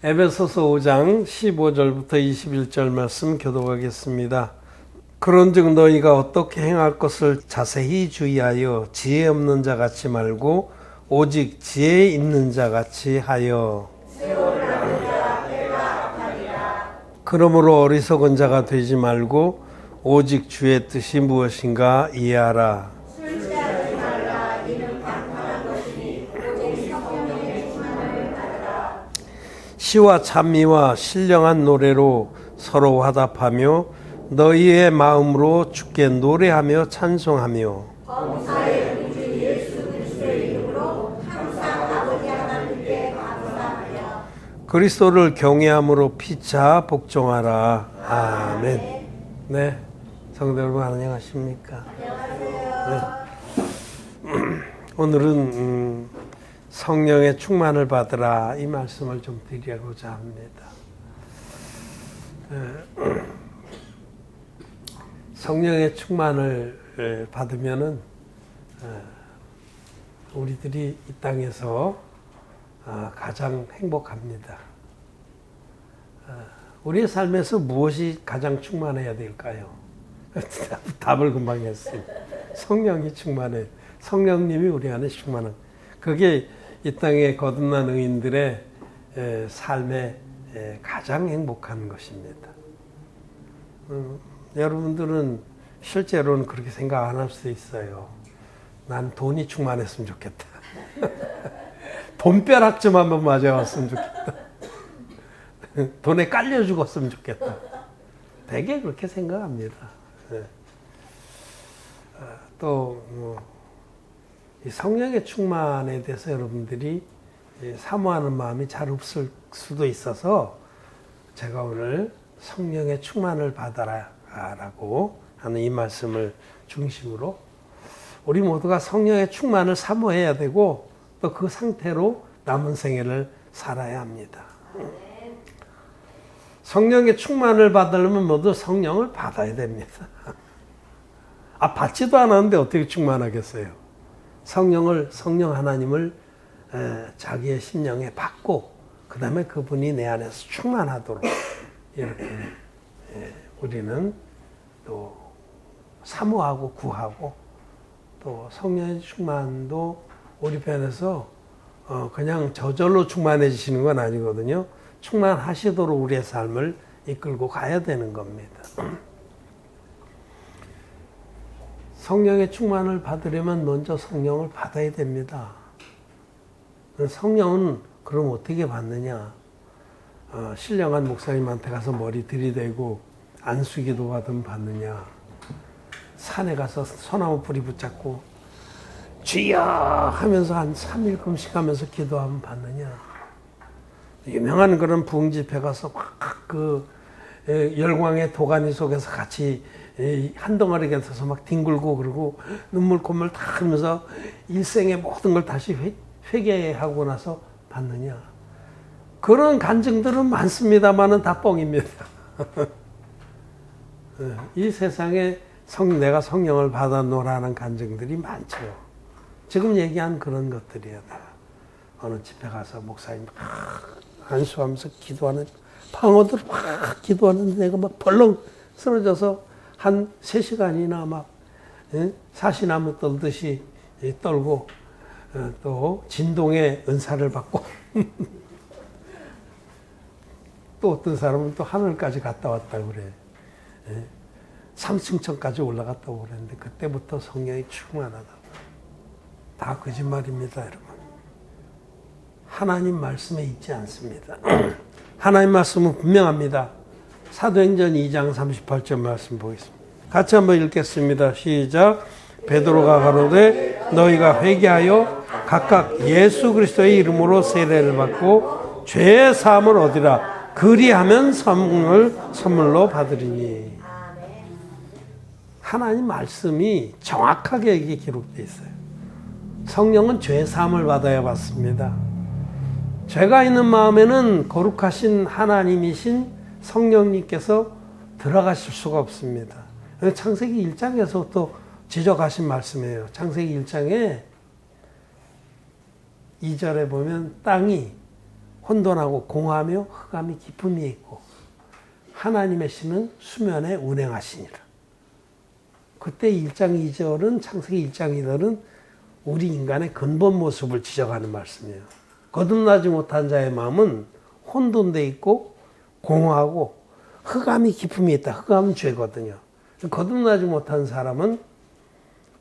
에베소서 5장 15절부터 21절 말씀 교독하겠습니다. 그런즉 너희가 어떻게 행할 것을 자세히 주의하여 지혜 없는 자 같이 말고 오직 지혜 있는 자 같이 하여 그러므로 어리석은 자가 되지 말고 오직 주의 뜻이 무엇인가 이해하라. 시와 찬미와 신령한 노래로 서로 화답하며 너희의 마음으로 주께 노래하며 찬송하며 범사의 구주 예수 그리스도의 이름으로 항상 아버지 하나님께 감사하며 그리스도를 경외함으로 피차 복종하라. 아멘. 네, 성도 여러분 안녕하십니까? 안녕하세요. 네. 오늘은 성령의 충만을 받으라 이 말씀을 좀 드리고자 합니다. 성령의 충만을 받으면은 우리들이 이 땅에서 가장 행복합니다. 우리의 삶에서 무엇이 가장 충만해야 될까요? 답을 금방 했습니다. 성령이 충만해. 성령님이 우리 안에 충만한. 그게 이 땅에 거듭난 의인들의 삶에 가장 행복한 것입니다. 여러분들은 실제로는 그렇게 생각 안 할 수 있어요. 난 돈이 충만했으면 좋겠다. 돈벼락 좀 한번 맞아왔으면 좋겠다. 돈에 깔려 죽었으면 좋겠다. 되게 그렇게 생각합니다. 또 이 성령의 충만에 대해서 여러분들이 사모하는 마음이 잘 없을 수도 있어서 제가 오늘 성령의 충만을 받아라 라고 하는 이 말씀을 중심으로 우리 모두가 성령의 충만을 사모해야 되고 또 그 상태로 남은 생애를 살아야 합니다. 성령의 충만을 받으려면 모두 성령을 받아야 됩니다. 받지도 않았는데 어떻게 충만하겠어요? 성령 하나님을 자기의 심령에 받고 그 다음에 그분이 내 안에서 충만하도록 이렇게 우리는 또 사모하고 구하고 또 성령의 충만도 우리 편에서 그냥 저절로 충만해지시는 건 아니거든요. 충만하시도록 우리의 삶을 이끌고 가야 되는 겁니다. 성령의 충만을 받으려면 먼저 성령을 받아야 됩니다. 성령은 그럼 어떻게 받느냐? 신령한 목사님한테 가서 머리 들이대고 안수기도 받으면 받느냐? 산에 가서 소나무 뿌리 붙잡고 주여 하면서 한 3일 금식하면서 기도하면 받느냐? 유명한 그런 부흥 집회 가서 그 열광의 도가니 속에서 같이 한 덩어리 곁에서 막 뒹굴고 그러고 눈물 콧물 다 흘리면서 일생의 모든 걸 다시 회개하고 나서 받느냐. 그런 간증들은 많습니다만은 다 뻥입니다. 이 세상에 내가 성령을 받아노라는 간증들이 많죠. 지금 얘기한 그런 것들이야. 어느 집회 가서 목사님 막 안수하면서 기도하는 방어들 막 기도하는데 내가 막 벌렁 쓰러져서 한 3시간이나 막 사시나무 떨듯이 떨고 또 진동의 은사를 받고 또 어떤 사람은 또 하늘까지 갔다 왔다고 그래. 3층천까지 올라갔다고 그랬는데 그때부터 성령이 충만하다고. 다 거짓말입니다, 여러분. 하나님 말씀에 있지 않습니다. 하나님 말씀은 분명합니다. 사도행전 2장 38절 말씀 보겠습니다. 같이 한번 읽겠습니다. 시작. 베드로가 가로되 너희가 회개하여 각각 예수 그리스도의 이름으로 세례를 받고 죄의 사함을 얻으라. 그리하면 선물로 받으리니. 하나님 말씀이 정확하게 여기 기록되어 있어요. 성령은 죄의 사함을 받아야 받습니다. 죄가 있는 마음에는 거룩하신 하나님이신 성령님께서 들어가실 수가 없습니다. 창세기 1장에서 또 지적하신 말씀이에요. 창세기 1장에 2절에 보면 땅이 혼돈하고 공하며 흑암이 깊음이 있고 하나님의 신은 수면에 운행하시니라. 그때 1장 2절은 창세기 1장 2절은 우리 인간의 근본 모습을 지적하는 말씀이에요. 거듭나지 못한 자의 마음은 혼돈돼 있고 공허하고 흑암이 깊음이 있다. 흑암은 죄거든요. 거듭나지 못한 사람은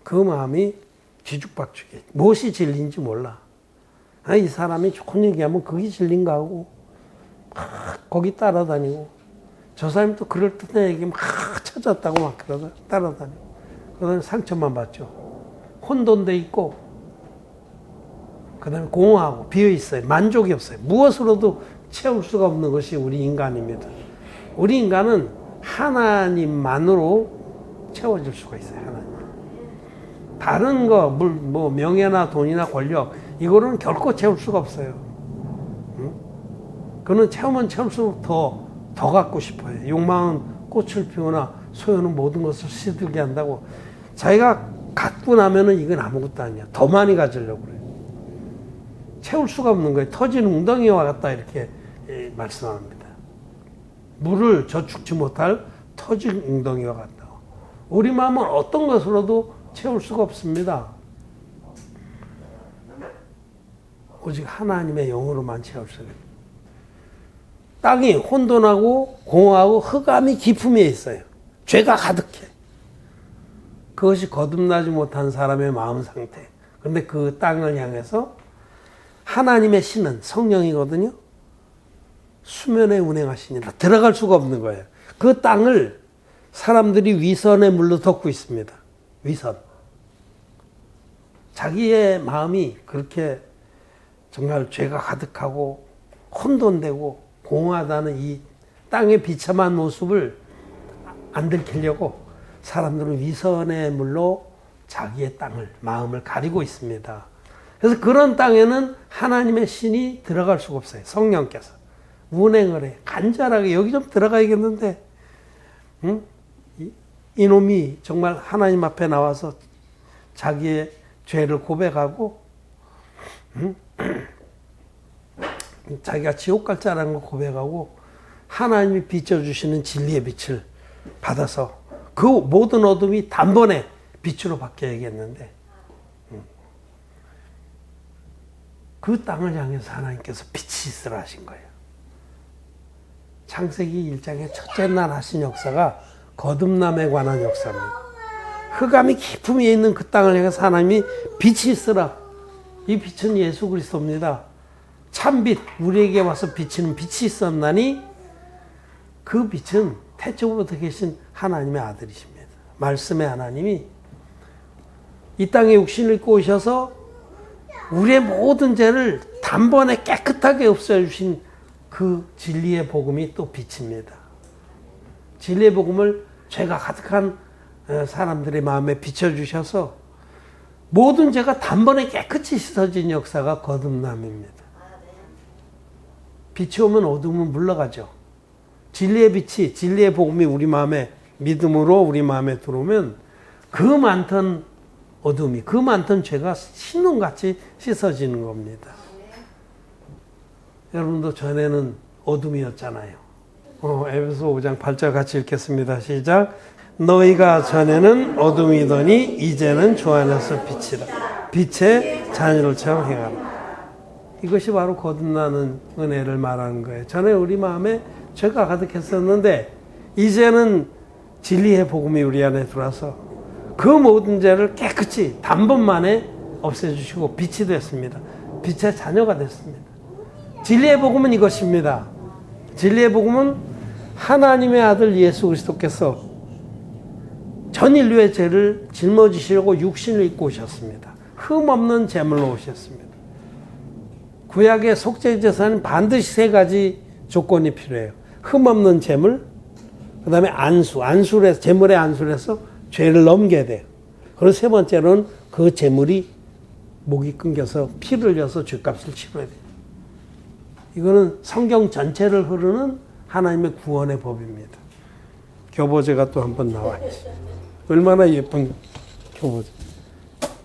그 마음이 뒤죽박죽이에요. 무엇이 진리인지 몰라. 이 사람이 좋은 얘기하면 그게 진리인가 하고 막 거기 따라다니고 저 사람이 또 그럴듯한 얘기 막 찾았다고 막 그러다 따라다니고 그다음에 상처만 받죠. 혼돈돼 있고 그다음에 공허하고 비어 있어요. 만족이 없어요. 무엇으로도 채울 수가 없는 것이 우리 인간입니다. 우리 인간은 하나님만으로 채워질 수가 있어요. 하나님. 다른 거, 뭐 명예나 돈이나 권력 이거는 결코 채울 수가 없어요. 응? 그거는 채우면 채울수록 더 갖고 싶어요. 욕망은 꽃을 피우나 소유는 모든 것을 시들게 한다고. 자기가 갖고 나면은 이건 아무것도 아니야. 더 많이 가지려고 그래요. 채울 수가 없는 거예요. 터진 웅덩이와 같다 이렇게 말씀합니다. 물을 저축지 못할 터진 웅덩이와 같다고. 우리 마음은 어떤 것으로도 채울 수가 없습니다. 오직 하나님의 영으로만 채울 수가 있어요. 땅이 혼돈하고 공허하고 흑암이 깊음에 있어요. 죄가 가득해. 그것이 거듭나지 못한 사람의 마음 상태. 그런데 그 땅을 향해서 하나님의 신은 성령이거든요. 수면에 운행하시니라. 들어갈 수가 없는 거예요. 그 땅을 사람들이 위선의 물로 덮고 있습니다. 위선. 자기의 마음이 그렇게 정말 죄가 가득하고 혼돈되고 공허하다는 이 땅의 비참한 모습을 안 들키려고 사람들은 위선의 물로 자기의 땅을, 마음을 가리고 있습니다. 그래서 그런 땅에는 하나님의 신이 들어갈 수가 없어요. 성령께서 운행을 해. 간절하게 여기 좀 들어가야겠는데 응? 이놈이 정말 하나님 앞에 나와서 자기의 죄를 고백하고 응? 자기가 지옥 갈 자라는 걸 고백하고 하나님이 비춰주시는 진리의 빛을 받아서 그 모든 어둠이 단번에 빛으로 바뀌어야겠는데 그 땅을 향해서 하나님께서 빛이 있으라 하신 거예요. 창세기 1장의 첫째 날 하신 역사가 거듭남에 관한 역사입니다. 흑암이 깊음에 있는 그 땅을 향해서 하나님이 빛이 있으라. 이 빛은 예수 그리스도입니다. 참빛, 우리에게 와서 비치는 빛이 있었나니 그 빛은 태초부터 계신 하나님의 아들이십니다. 말씀의 하나님이 이 땅에 육신을 입고 오셔서 우리의 모든 죄를 단번에 깨끗하게 없애주신 그 진리의 복음이 또 빛입니다. 진리의 복음을 죄가 가득한 사람들의 마음에 비춰주셔서 모든 죄가 단번에 깨끗이 씻어진 역사가 거듭남입니다. 빛이 오면 어둠은 물러가죠. 진리의 빛이, 진리의 복음이 우리 마음에 믿음으로 우리 마음에 들어오면 그 많던 어둠이, 그 많던 죄가 신눈같이 씻어지는 겁니다. 여러분도 전에는 어둠이었잖아요. 에베소 5장 8절 같이 읽겠습니다. 시작. 너희가 전에는 어둠이더니 이제는 주 안에서 빛이라. 빛의 자녀들처럼 행하라. 이것이 바로 거듭나는 은혜를 말하는 거예요. 전에 우리 마음에 죄가 가득했었는데 이제는 진리의 복음이 우리 안에 들어와서 그 모든 죄를 깨끗이 단번만에 없애주시고 빛이 됐습니다. 빛의 자녀가 됐습니다. 진리의 복음은 이것입니다. 진리의 복음은 하나님의 아들 예수 그리스도께서 전 인류의 죄를 짊어지시려고 육신을 입고 오셨습니다. 흠없는 제물로 오셨습니다. 구약의 속죄제사는 반드시 세 가지 조건이 필요해요. 흠없는 제물, 그 다음에 안수를 해서, 제물의 안수를 해서 죄를 넘겨야 돼요. 그리고 세 번째로는 그 제물이 목이 끊겨서 피를 흘려서 죄값을 치러야 돼요. 이거는 성경 전체를 흐르는 하나님의 구원의 법입니다. 교보제가 또 한 번 나와요. 얼마나 예쁜 교보제.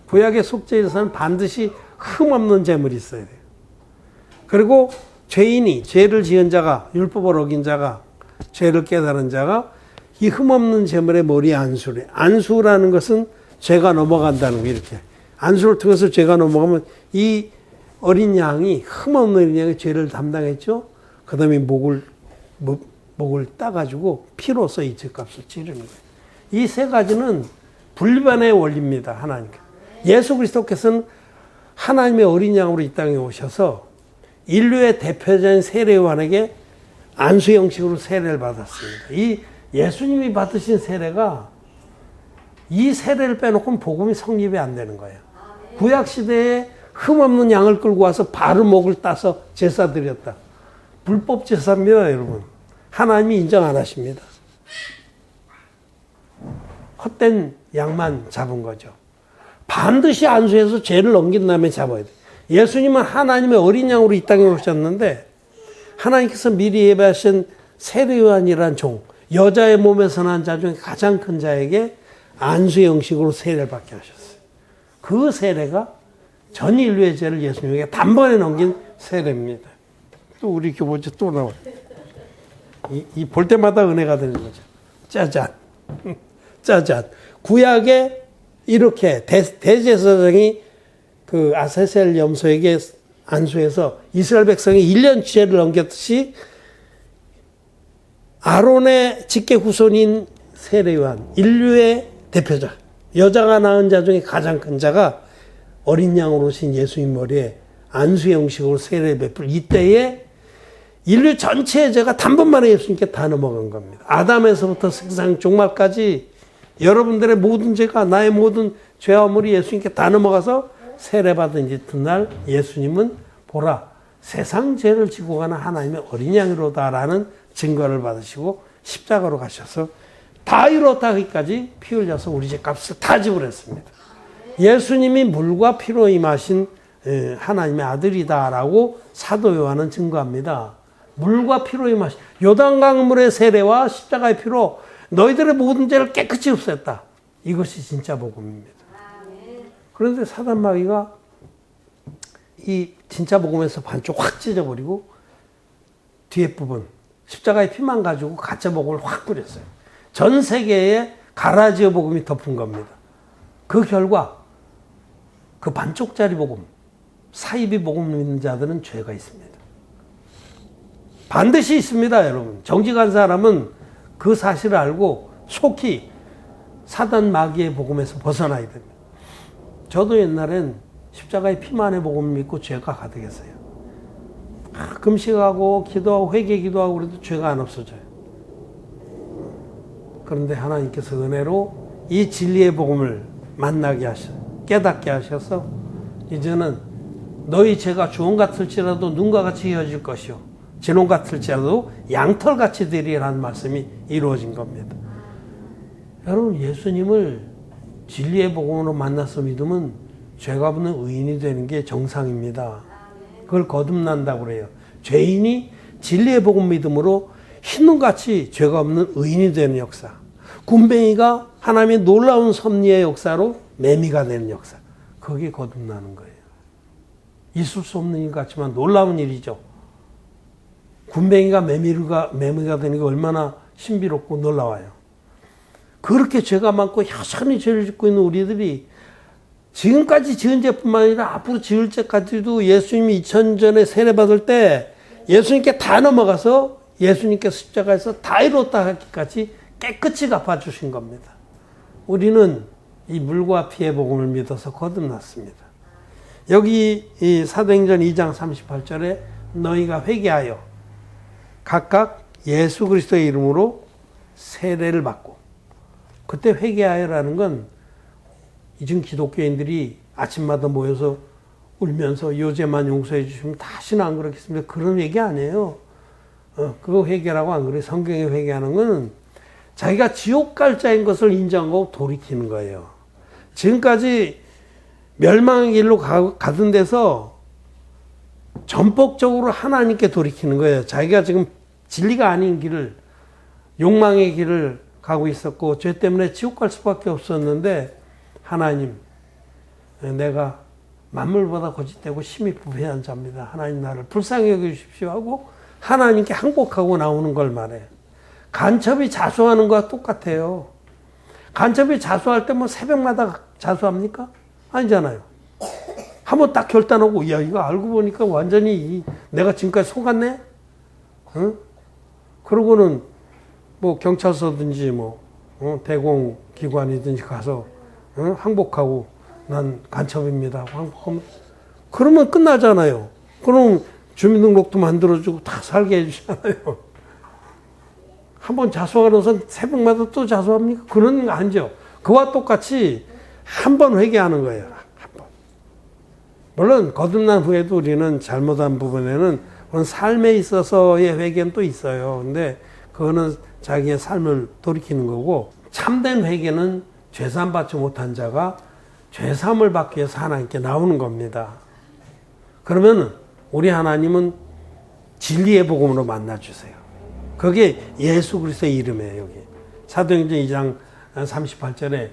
구약의 속죄제사는 반드시 흠없는 제물이 있어야 돼요. 그리고 죄인이, 죄를 지은 자가, 율법을 어긴 자가, 죄를 깨달은 자가 이 흠없는 제물의 머리에 안수래. 안수라는 것은 죄가 넘어간다는 거, 이렇게. 안수를 통해서 죄가 넘어가면 이 어린 양이, 흠없는 어린 양이 죄를 담당했죠. 그 다음에 목을 따가지고 피로써 이 죄값을 치르는 거예요. 이 세 가지는 불변의 원리입니다, 하나님께. 예수 그리스도께서는 하나님의 어린 양으로 이 땅에 오셔서 인류의 대표자인 세례요한에게 안수 형식으로 세례를 받았습니다. 이 예수님이 받으신 세례가 이 세례를 빼놓고는 복음이 성립이 안 되는 거예요. 구약 시대에 흠없는 양을 끌고 와서 바로 목을 따서 제사 드렸다. 불법 제사입니다, 여러분. 하나님이 인정 안 하십니다. 헛된 양만 잡은 거죠. 반드시 안수해서 죄를 넘긴 다음에 잡아야 돼. 예수님은 하나님의 어린 양으로 이 땅에 오셨는데 하나님께서 미리 예배하신 세례요한이란 종, 여자의 몸에서 난 자 중에 가장 큰 자에게 안수 형식으로 세례를 받게 하셨어요. 그 세례가 전 인류의 죄를 예수님에게 단번에 넘긴 세례입니다. 또 우리 교보지 또 나와요. 이 볼 때마다 은혜가 되는 거죠. 짜잔. 짜잔. 구약에 이렇게 대제사장이 그 아세셀 염소에게 안수해서 이스라엘 백성이 1년 죄를 넘겼듯이 아론의 직계 후손인 세례요한, 인류의 대표자, 여자가 낳은 자 중에 가장 큰 자가 어린 양으로 오신 예수님 머리에 안수 형식으로 세례 베풀 이때에 인류 전체의 죄가 단번만에 예수님께 다 넘어간 겁니다. 아담에서부터 세상 종말까지 여러분들의 모든 죄가, 나의 모든 죄와 허물이 예수님께 다 넘어가서 세례받은 이튿날 예수님은 보라, 세상 죄를 지고 가는 하나님의 어린 양이로다라는 증거를 받으시고 십자가로 가셔서 다 이뤘다 하기까지 피 흘려서 우리 죄값을 다 지불했습니다. 예수님이 물과 피로 임하신 하나님의 아들이다라고 사도 요한은 증거합니다. 물과 피로 임하신 요단강물의 세례와 십자가의 피로 너희들의 모든 죄를 깨끗이 없앴다. 이것이 진짜 복음입니다. 그런데 사단 마귀가 이 진짜 복음에서 반쪽 확 찢어버리고 뒤에 부분 십자가의 피만 가지고 가짜 복음을 확 뿌렸어요. 전 세계에 가라지어 복음이 덮은 겁니다. 그 결과 그 반쪽짜리 복음, 사이비 복음 믿는 자들은 죄가 있습니다. 반드시 있습니다, 여러분. 정직한 사람은 그 사실을 알고 속히 사단 마귀의 복음에서 벗어나야 됩니다. 저도 옛날엔 십자가의 피만의 복음을 믿고 죄가 가득했어요. 금식하고 기도하고 회개 기도하고 그래도 죄가 안 없어져요. 그런데 하나님께서 은혜로 이 진리의 복음을 만나게 하셔, 깨닫게 하셔서 이제는 너희 죄가 주홍 같을지라도 눈과 같이 이어질 것이요 진홍 같을지라도 양털같이 되리라는 말씀이 이루어진 겁니다. 여러분, 예수님을 진리의 복음으로 만나서 믿으면 죄가 없는 의인이 되는 게 정상입니다. 그걸 거듭난다고 그래요. 죄인이 진리의 복음 믿음으로 흰눈같이 죄가 없는 의인이 되는 역사. 군뱅이가 하나님의 놀라운 섭리의 역사로 매미가 되는 역사. 그게 거듭나는 거예요. 있을 수 없는 일 같지만 놀라운 일이죠. 군뱅이가 매미가 되는 게 얼마나 신비롭고 놀라워요. 그렇게 죄가 많고 여전히 죄를 짓고 있는 우리들이 지금까지 지은 죄뿐만 아니라 앞으로 지을 죄까지도 예수님이 2000년 전에 세례받을 때 예수님께 다 넘어가서 예수님께서 십자가에서 다 이뤘다 하기까지 깨끗이 갚아주신 겁니다. 우리는 이 물과 피의 복음을 믿어서 거듭났습니다. 여기 이 사도행전 2장 38절에 너희가 회개하여 각각 예수 그리스도의 이름으로 세례를 받고, 그때 회개하여라는 건 지금 기독교인들이 아침마다 모여서 울면서 요죄만 용서해 주시면 다시는 안 그렇겠습니다. 그런 얘기 아니에요. 그거 회개라고 안 그래요. 성경에 회개하는 건 자기가 지옥 갈 자인 것을 인정하고 돌이키는 거예요. 지금까지 멸망의 길로 가던 데서 전폭적으로 하나님께 돌이키는 거예요. 자기가 지금 진리가 아닌 길을, 욕망의 길을 가고 있었고 죄 때문에 지옥 갈 수밖에 없었는데 하나님, 내가 만물보다 거짓되고 심히 부패한 자입니다. 하나님 나를 불쌍히 여기십시오 하고 하나님께 항복하고 나오는 걸 말해요. 간첩이 자수하는 거와 똑같아요. 간첩이 자수할 때 뭐 새벽마다 자수합니까? 아니잖아요. 한번 딱 결단하고, 야, 이거 알고 보니까 완전히 내가 지금까지 속았네? 응? 그러고는 뭐 경찰서든지 뭐, 대공기관이든지 가서, 항복하고, 난 간첩입니다. 항복하면, 그러면 끝나잖아요. 그럼 주민등록도 만들어주고 다 살게 해주잖아요. 한번 자수하고서 새벽마다 또 자수합니까? 그런 거 아니죠. 그와 똑같이 한 번 회개하는 거예요. 한 번. 물론 거듭난 후에도 우리는 잘못한 부분에는 그런 삶에 있어서의 회개는 또 있어요. 근데 그거는 자기의 삶을 돌이키는 거고, 참된 회개는 죄사함 받지 못한 자가 죄사함을 받기 위해서 하나님께 나오는 겁니다. 그러면 우리 하나님은 진리의 복음으로 만나주세요. 그게 예수 그리스도의 이름이에요. 여기 사도행전 2장 38절에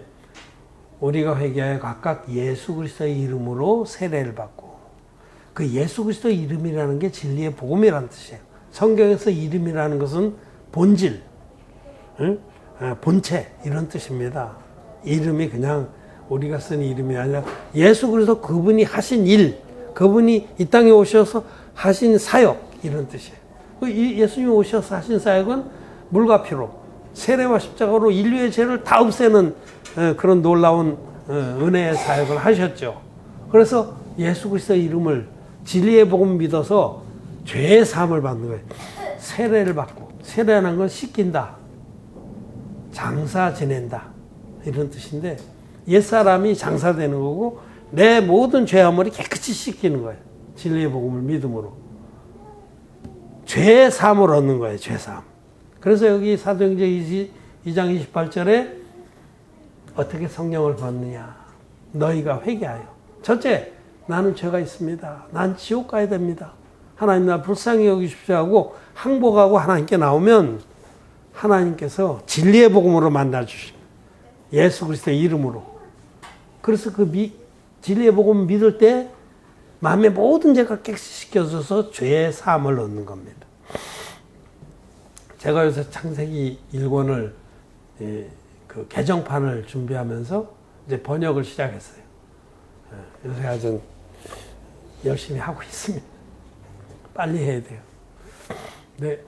우리가 회개하여 각각 예수 그리스도의 이름으로 세례를 받고, 그 예수 그리스도의 이름이라는 게 진리의 복음이라는 뜻이에요. 성경에서 이름이라는 것은 본질, 본체 이런 뜻입니다. 이름이 그냥 우리가 쓴 이름이 아니라 예수 그리스도 그분이 하신 일, 그분이 이 땅에 오셔서 하신 사역 이런 뜻이에요. 예수님이 오셔서 하신 사역은 물과 피로, 세례와 십자가로 인류의 죄를 다 없애는 그런 놀라운 은혜의 사역을 하셨죠. 그래서 예수 그리스도의 이름을 진리의 복음 믿어서 죄의 사함을 받는 거예요. 세례를 받고, 세례하는 건 씻긴다, 장사 지낸다 이런 뜻인데, 옛사람이 장사되는 거고 내 모든 죄아물이 깨끗이 씻기는 거예요. 진리의 복음을 믿음으로 죄의 사함을 얻는 거예요. 죄사함. 그래서 여기 사도행전 2장 28절에 어떻게 성령을 받느냐, 너희가 회개하여. 첫째, 나는 죄가 있습니다. 난 지옥 가야 됩니다. 하나님 나 불쌍히 여기십시오 하고 항복하고 하나님께 나오면 하나님께서 진리의 복음으로 만나주십니다. 예수 그리스도의 이름으로. 그래서 그 진리의 복음을 믿을 때 마음의 모든 죄가 깨끗시켜져서 죄의 사함을 얻는 겁니다. 제가 요새 창세기 1권을 그 개정판을 준비하면서 이제 번역을 시작했어요. 요새 아주 열심히 하고 있습니다. 빨리 해야 돼요. 네.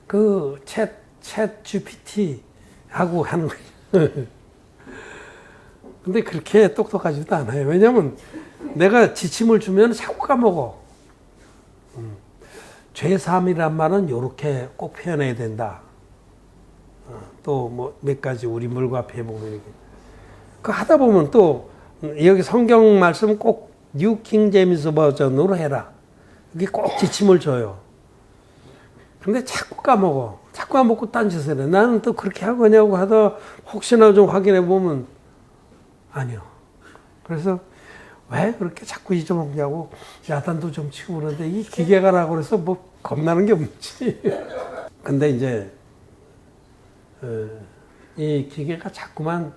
그 챗 GPT 하고 하는 거예요. 근데 그렇게 똑똑하지도 않아요. 왜냐면 내가 지침을 주면 자꾸 까먹어. 죄사함이란 말은 이렇게 꼭 표현해야 된다. 또 뭐 몇 가지 우리 물과 피 보면 이렇게. 그 하다 보면 또 여기 성경 말씀 꼭 뉴 킹 제임스 버전으로 해라. 이게 꼭 지침을 줘요. 근데 자꾸 까먹어. 자꾸 까먹고 딴짓을 해. 나는 또 그렇게 하거냐고 하다 혹시나 좀 확인해 보면 아니요. 그래서 왜 그렇게 자꾸 잊어먹냐고 야단도 좀 치고 그러는데 이 기계가라고 그래서 뭐 겁나는 게 없지. 근데 이제 이 기계가 자꾸만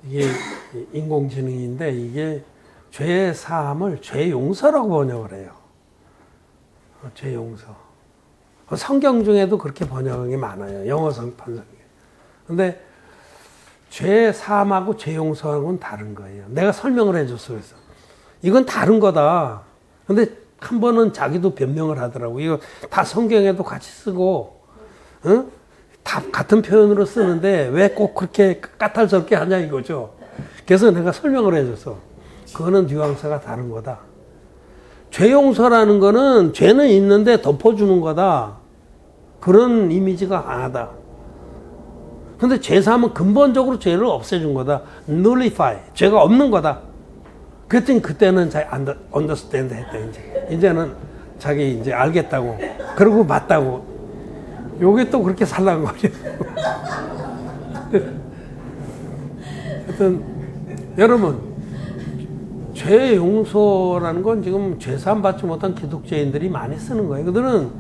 이게 인공지능인데 이게 죄 사함을 죄 용서라고 번역을 해요. 죄 용서. 성경 중에도 그렇게 번역한 게 많아요. 영어 성판 성경. 근데 죄 사함하고 죄 용서하고는 다른 거예요. 내가 설명을 해줬어. 그래서 이건 다른 거다. 근데 한 번은 자기도 변명을 하더라고. 이거 다 성경에도 같이 쓰고, 다 같은 표현으로 쓰는데 왜 꼭 그렇게 까탈스럽게 하냐 이거죠. 그래서 내가 설명을 해줬어. 그거는 뉘앙스가 다른 거다. 죄 용서라는 거는 죄는 있는데 덮어주는 거다. 그런 이미지가 강하다. 근데 죄사함은 근본적으로 죄를 없애준 거다. nullify. 죄가 없는 거다. 그랬더니 그때는 잘 understand 했다. 이제는 자기 이제 알겠다고. 그러고 맞다고. 요게 또 그렇게 살랑거려. 하여튼, 여러분, 죄 용서라는 건 지금 죄사함 받지 못한 기독교인들이 많이 쓰는 거예요. 그들은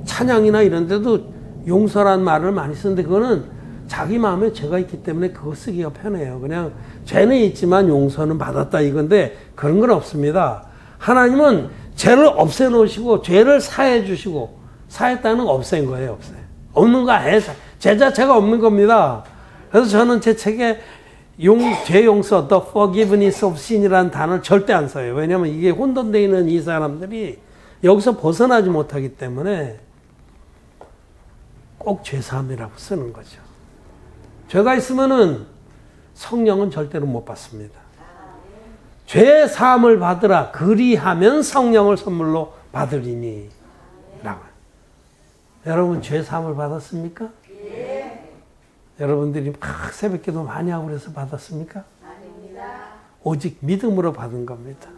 찬양이나 이런 데도 용서란 말을 많이 쓰는데 그거는 자기 마음에 죄가 있기 때문에 그거 쓰기가 편해요. 그냥 죄는 있지만 용서는 받았다 이건데 그런 건 없습니다. 하나님은 죄를 없애놓으시고 죄를 사해 주시고 사했다는 건 없앤 거예요. 없어요. 없는 거 아예 죄 자체가 없는 겁니다. 그래서 저는 제 책에 죄 용서, the forgiveness of sin이라는 단어를 절대 안 써요. 왜냐하면 이게 혼돈되어 있는 이 사람들이 여기서 벗어나지 못하기 때문에 꼭 죄사함이라고 쓰는 거죠. 죄가 있으면은 성령은 절대로 못 받습니다. 죄 사함을 받으라 그리하면 성령을 선물로 받으리니 라고. 여러분 죄 사함을 받았습니까? 예. 여러분들이 막 새벽기도 많이 하고 그래서 받았습니까? 아닙니다. 오직 믿음으로 받은 겁니다.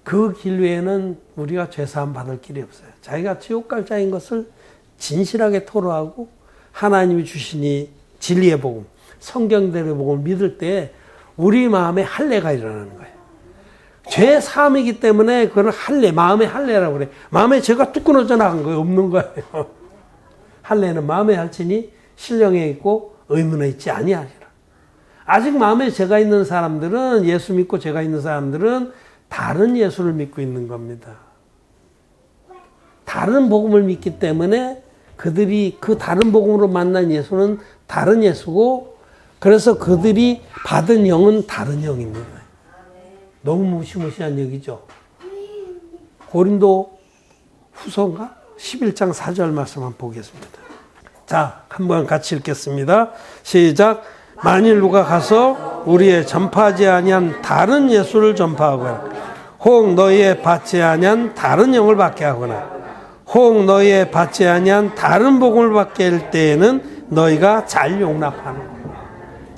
그 길 외에는 우리가 죄 사함 받을 길이 없어요. 자기가 지옥 갈 자인 것을 진실하게 토로하고 하나님이 주시니 진리의 복음, 성경대로의 복음을 믿을 때 우리 마음에 할례가 일어나는 거예요. 죄 사함이기 때문에 그걸 할례, 마음의 할례라고 그래. 마음에 죄가 뚝 끊어져 나간 거예요. 없는 거예요. 할례는 마음에 할지니 신령에 있고 의문에 있지 아니하리라. 아직 마음에 죄가 있는 사람들은, 예수 믿고 죄가 있는 사람들은 다른 예수를 믿고 있는 겁니다. 다른 복음을 믿기 때문에 그들이 그 다른 복음으로 만난 예수는 다른 예수고, 그래서 그들이 받은 영은 다른 영입니다. 너무 무시무시한 얘기죠. 고린도 후서인가? 11장 4절 말씀 한번 보겠습니다. 자, 한번 같이 읽겠습니다. 시작. 만일 누가 가서 우리의 전파하지 아니한 다른 예수를 전파하거나 혹 너희의 받지 아니한 다른 영을 받게 하거나 혹 너희의 받지 아니한 다른 복음을 받게 할 때에는 너희가 잘 용납하는 거예요.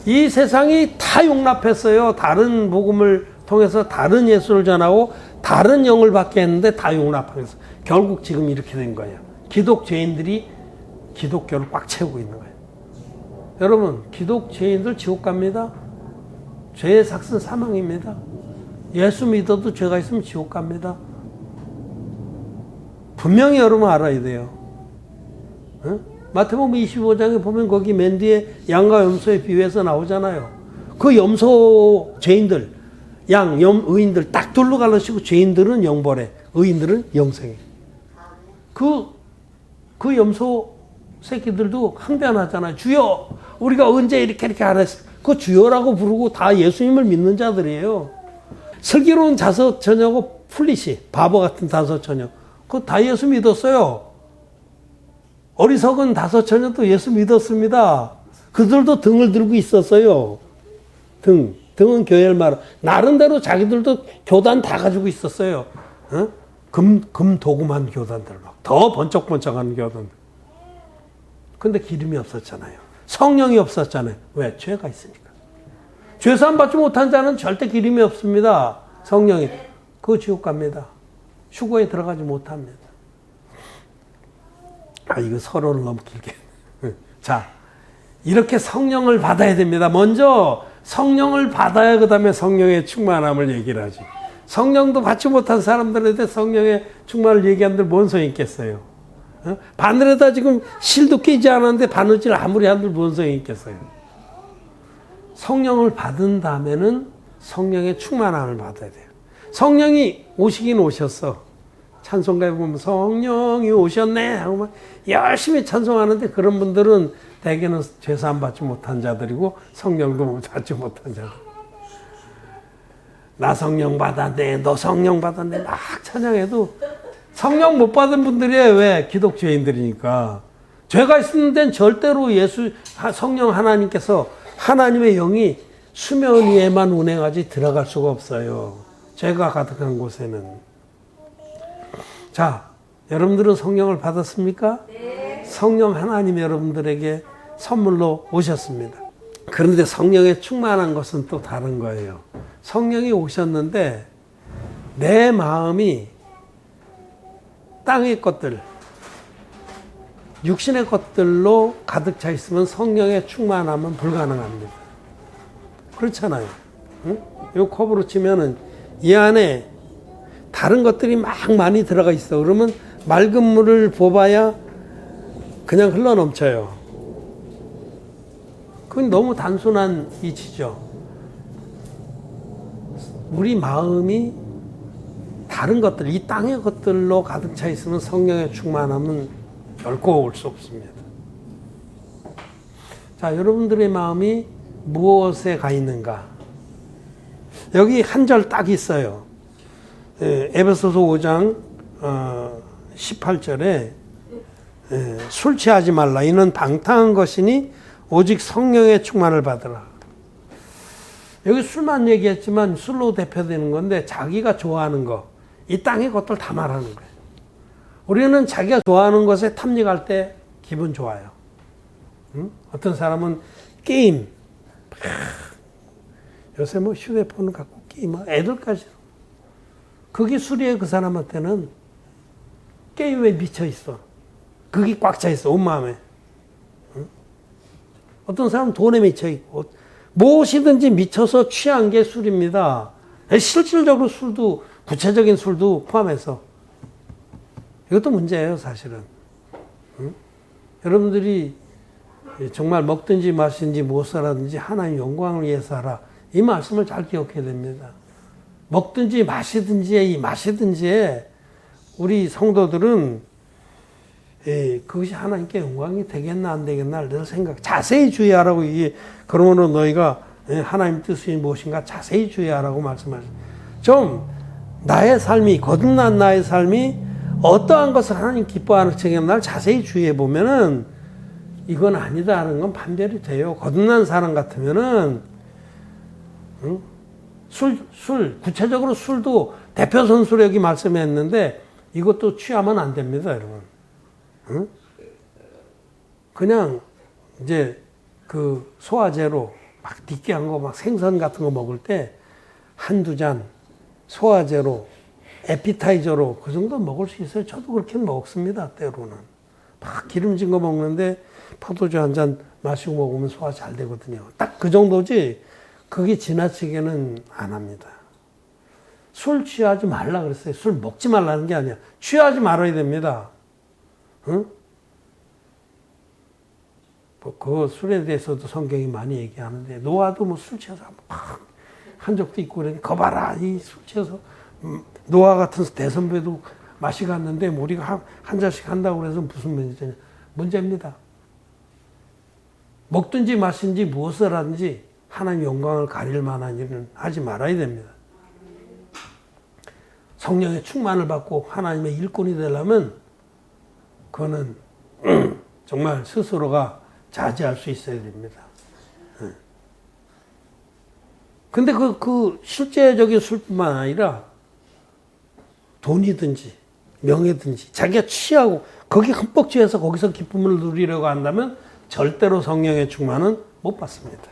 이 세상이 다 용납했어요. 다른 복음을 통해서 다른 예수를 전하고 다른 영을 받게 했는데 다 용납하면서 결국 지금 이렇게 된 거예요. 기독죄인들이 기독교를 꽉 채우고 있는 거예요. 여러분, 기독죄인들 지옥 갑니다. 죄의 삭은 사망입니다. 예수 믿어도 죄가 있으면 지옥 갑니다. 분명히 여러분 알아야 돼요. 응? 마태복음 25장에 보면 거기 맨 뒤에 양과 염소의 비유에서 나오잖아요. 그 염소 죄인들, 의인들 딱 둘로 갈라치고 죄인들은 영벌에, 의인들은 영생에. 그 염소 새끼들도 항변하잖아요. 주여, 우리가 언제 이렇게 안 했어? 그 주여라고 부르고 다 예수님을 믿는 자들이에요. 슬기로운 다섯 처녀고 플리시, 바보 같은 다섯 처녀. 그거 다 예수 믿었어요. 어리석은 다섯 처녀도 예수 믿었습니다. 그들도 등을 들고 있었어요. 등은 교회를 말하. 나름대로 자기들도 교단 다 가지고 있었어요. 어? 금 도금한 교단들 막 더 번쩍번쩍하는 교단들. 근데 기름이 없었잖아요. 성령이 없었잖아요. 왜? 죄가 있으니까. 죄사함 받지 못한 자는 절대 기름이 없습니다. 성령이. 그거 지옥 갑니다. 휴거에 들어가지 못합니다. 이거 서론을 너무 길게. 자, 이렇게 성령을 받아야 됩니다. 먼저 성령을 받아야 그 다음에 성령의 충만함을 얘기를 하지. 성령도 받지 못한 사람들한테 성령의 충만을 얘기하는데 뭔 소용이 있겠어요? 바늘에다 지금 실도 끼지 않았는데 바느질 아무리 한들 뭔 소용이 있겠어요? 성령을 받은 다음에는 성령의 충만함을 받아야 돼요. 성령이 오시긴 오셨어. 찬송가에 보면 성령이 오셨네 하고 막 열심히 찬송하는데 그런 분들은 대개는 죄사함 받지 못한 자들이고 성령도 받지 못한 자들. 나 성령 받았네, 너 성령 받았네 막 찬양해도 성령 못 받은 분들이에요. 왜? 기독죄인들이니까. 죄가 있는 데는 절대로 성령 하나님께서 하나님의 영이 수면 위에만 운행하지 들어갈 수가 없어요. 죄가 가득한 곳에는. 자, 여러분들은 성령을 받았습니까? 네. 성령 하나님 여러분들에게 선물로 오셨습니다. 그런데 성령에 충만한 것은 또 다른 거예요. 성령이 오셨는데 내 마음이 땅의 것들, 육신의 것들로 가득 차 있으면 성령의 충만함은 불가능합니다. 그렇잖아요. 응? 이 컵으로 치면은 이 안에 다른 것들이 막 많이 들어가 있어. 그러면 맑은 물을 부어봐야 그냥 흘러 넘쳐요. 그건 너무 단순한 이치죠. 우리 마음이 다른 것들, 이 땅의 것들로 가득 차 있으면 성령의 충만함은 결코 올 수 없습니다. 자, 여러분들의 마음이 무엇에 가 있는가? 여기 한 절 딱 있어요. 에베소서 5장 18절에 술 취하지 말라. 이는 방탕한 것이니 오직 성령의 충만을 받으라. 여기 술만 얘기했지만 술로 대표되는 건데 자기가 좋아하는 거, 이 땅의 것들 다 말하는 거예요. 우리는 자기가 좋아하는 것에 탐닉할 때 기분 좋아요. 응? 어떤 사람은 게임, 요새 뭐 휴대폰을 갖고 게임, 애들까지. 그게 술이에요. 그 사람한테는 게임에 미쳐 있어. 그게 꽉 차 있어, 온 마음에. 응? 어떤 사람은 돈에 미쳐 있고, 무엇이든지 미쳐서 취한 게 술입니다. 실질적으로 술도, 구체적인 술도 포함해서. 이것도 문제예요, 사실은. 응? 여러분들이 정말 먹든지 마시든지 무엇을 하든지 하나님 영광을 위해서 하라. 이 말씀을 잘 기억해야 됩니다. 먹든지 마시든지에, 이 마시든지에 우리 성도들은 그것이 하나님께 영광이 되겠나 안 되겠나를 늘 자세히 주의하라고. 이게 그러므로 너희가 하나님 뜻이 무엇인가 자세히 주의하라고 말씀하셨어요. 좀 나의 삶이, 거듭난 나의 삶이 어떠한 것을 하나님 기뻐하는 날 자세히 주의해 보면은 이건 아니다 하는 건 판별이 돼요. 거듭난 사람 같으면은 응? 구체적으로 술도 대표 선수로 여기 말씀했는데 이것도 취하면 안 됩니다, 여러분. 응? 그냥 이제 그 소화제로 막 느끼한 거, 막 생선 같은 거 먹을 때 한두 잔 소화제로, 에피타이저로 그 정도 먹을 수 있어요. 저도 그렇게 먹습니다, 때로는. 막 기름진 거 먹는데 포도주 한 잔 마시고 먹으면 소화 잘 되거든요. 딱 그 정도지, 그게 지나치게는 안 합니다. 술 취하지 말라 그랬어요. 술 먹지 말라는 게 아니야. 취하지 말아야 됩니다. 응? 뭐 그 술에 대해서도 성경이 많이 얘기하는데, 노아도 뭐 술 취해서 막 한 적도 있고 그러니, 거 봐라, 이 술 취해서 노아 같은 대선배도 맛이 갔는데 뭐 우리가 한 잔씩 한다고 그래서 무슨 문제냐? 문제입니다. 먹든지 마신지 무엇을 하든지 하나님 영광을 가릴 만한 일은 하지 말아야 됩니다. 성령의 충만을 받고 하나님의 일꾼이 되려면 그거는 정말 스스로가 자제할 수 있어야 됩니다. 근데 그 실제적인 술뿐만 아니라 돈이든지 명예든지 자기가 취하고 거기 흠뻑 취해서 거기서 기쁨을 누리려고 한다면 절대로 성령의 충만은 못 받습니다.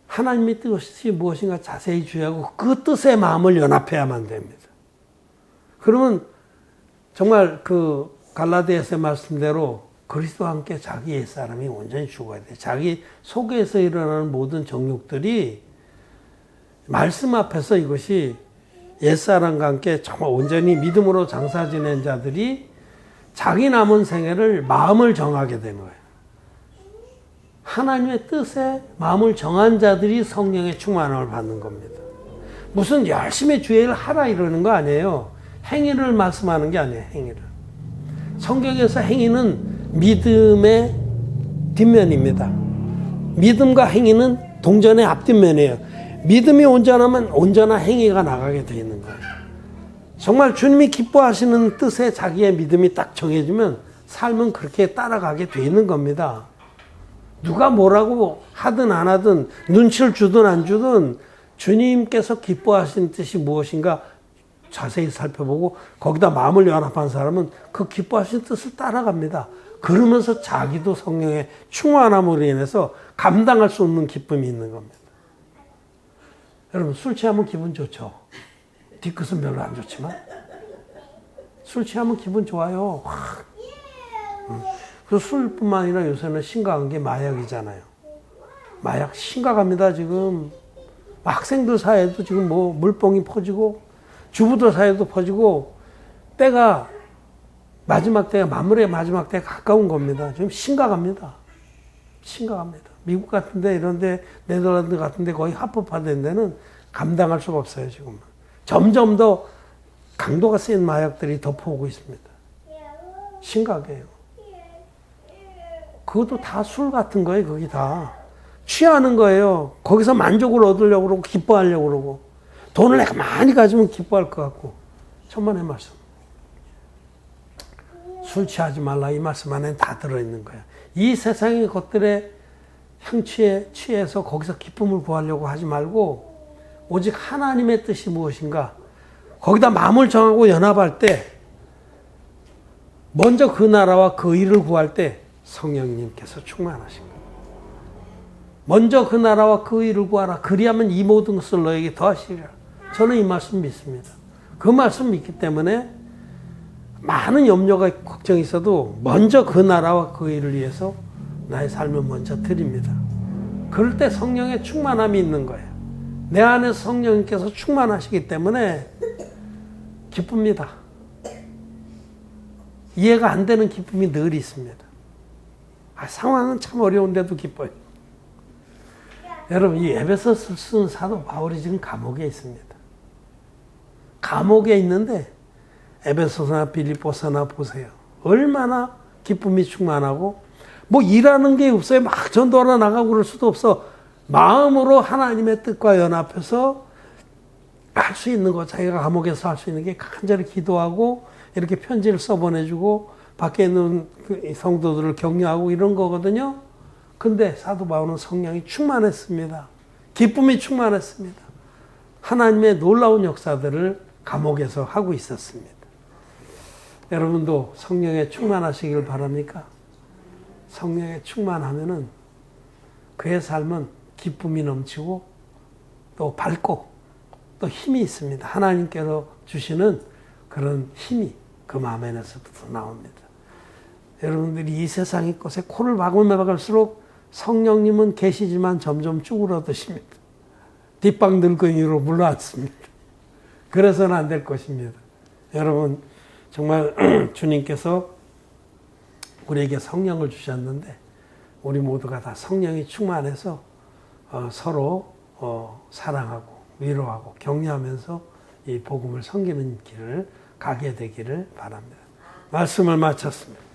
하나님의 뜻이 무엇인가 자세히 주의하고 그 뜻의 마음을 연합해야만 됩니다. 그러면 정말 그 갈라디아서의 말씀대로 그리스도와 함께 자기 옛사람이 온전히 죽어야 돼. 자기 속에서 일어나는 모든 정욕들이 말씀 앞에서 이것이 옛사람과 함께 정말 온전히 믿음으로 장사 지낸 자들이 자기 남은 생애를 마음을 정하게 된 거예요. 하나님의 뜻에 마음을 정한 자들이 성령의 충만함을 받는 겁니다. 무슨 열심히 주의를 하라 이러는 거 아니에요. 행위를 말씀하는 게 아니에요. 행위를. 성경에서 행위는 믿음의 뒷면입니다. 믿음과 행위는 동전의 앞뒷면이에요. 믿음이 온전하면 온전한 행위가 나가게 되어 있는 거예요. 정말 주님이 기뻐하시는 뜻에 자기의 믿음이 딱 정해지면 삶은 그렇게 따라가게 되어 있는 겁니다. 누가 뭐라고 하든 안 하든 눈치를 주든 안 주든 주님께서 기뻐하시는 뜻이 무엇인가 자세히 살펴보고 거기다 마음을 연합한 사람은 그 기뻐하시는 뜻을 따라갑니다. 그러면서 자기도 성령의 충만함으로 인해서 감당할 수 없는 기쁨이 있는 겁니다. 여러분, 술 취하면 기분 좋죠? 뒤끝은 별로 안 좋지만 술 취하면 기분 좋아요. 그래서 술뿐만 아니라 요새는 심각한 게 마약이잖아요. 마약 심각합니다. 지금 학생들 사이에도 지금 뭐 물뽕이 퍼지고 주부들 사이에도 퍼지고 때가 마지막 때가 마무리의 마지막 때에 가까운 겁니다. 지금 심각합니다. 심각합니다. 미국 같은데 이런데 네덜란드 같은데 거의 합법화된 데는 감당할 수가 없어요. 지금 점점 더 강도가 센 마약들이 덮어오고 있습니다. 심각해요. 그것도 다 술 같은 거예요. 거기 다 취하는 거예요. 거기서 만족을 얻으려고 그러고 기뻐하려고 그러고 돈을 내가 많이 가지면 기뻐할 것 같고 천만의 말씀. 술 취하지 말라 이 말씀 안에 다 들어있는 거야. 이 세상의 것들에 향취에 취해서 거기서 기쁨을 구하려고 하지 말고 오직 하나님의 뜻이 무엇인가 거기다 마음을 정하고 연합할 때 먼저 그 나라와 그 일을 구할 때 성령님께서 충만하신 거예요. 먼저 그 나라와 그 일을 구하라. 그리하면 이 모든 것을 너에게 더하시리라. 저는 이 말씀 믿습니다. 그 말씀 믿기 때문에 많은 염려가 걱정이 있어도 먼저 그 나라와 그 일을 위해서 나의 삶을 먼저 드립니다. 그럴 때 성령의 충만함이 있는 거예요. 내 안에 성령님께서 충만하시기 때문에 기쁩니다. 이해가 안 되는 기쁨이 늘 있습니다. 상황은 참 어려운데도 기뻐요. 여러분 이 에베소서를 쓴 사도 바울이 지금 감옥에 있습니다. 감옥에 있는데 에베소서나 빌립보서나 보세요. 얼마나 기쁨이 충만하고 뭐 일하는 게 없어요. 막 전도하러 나가고 그럴 수도 없어. 마음으로 하나님의 뜻과 연합해서 할 수 있는 거 자기가 감옥에서 할 수 있는 게 간절히 기도하고 이렇게 편지를 써보내주고 밖에 있는 성도들을 격려하고 이런 거거든요. 근데 사도 바울은 성령이 충만했습니다. 기쁨이 충만했습니다. 하나님의 놀라운 역사들을 감옥에서 하고 있었습니다. 여러분도 성령에 충만하시길 바랍니까? 성령에 충만하면은 그의 삶은 기쁨이 넘치고 또 밝고 또 힘이 있습니다. 하나님께서 주시는 그런 힘이 그 마음 안에서부터 나옵니다. 여러분들이 이 세상의 것에 코를 박으면 박을수록 성령님은 계시지만 점점 쭈그러드십니다. 뒷방 늙은이로 물러앉습니다. 그래서는 안 될 것입니다. 여러분 정말 주님께서 우리에게 성령을 주셨는데 우리 모두가 다 성령이 충만해서 서로 사랑하고 위로하고 격려하면서 이 복음을 섬기는 길을 가게 되기를 바랍니다. 말씀을 마쳤습니다.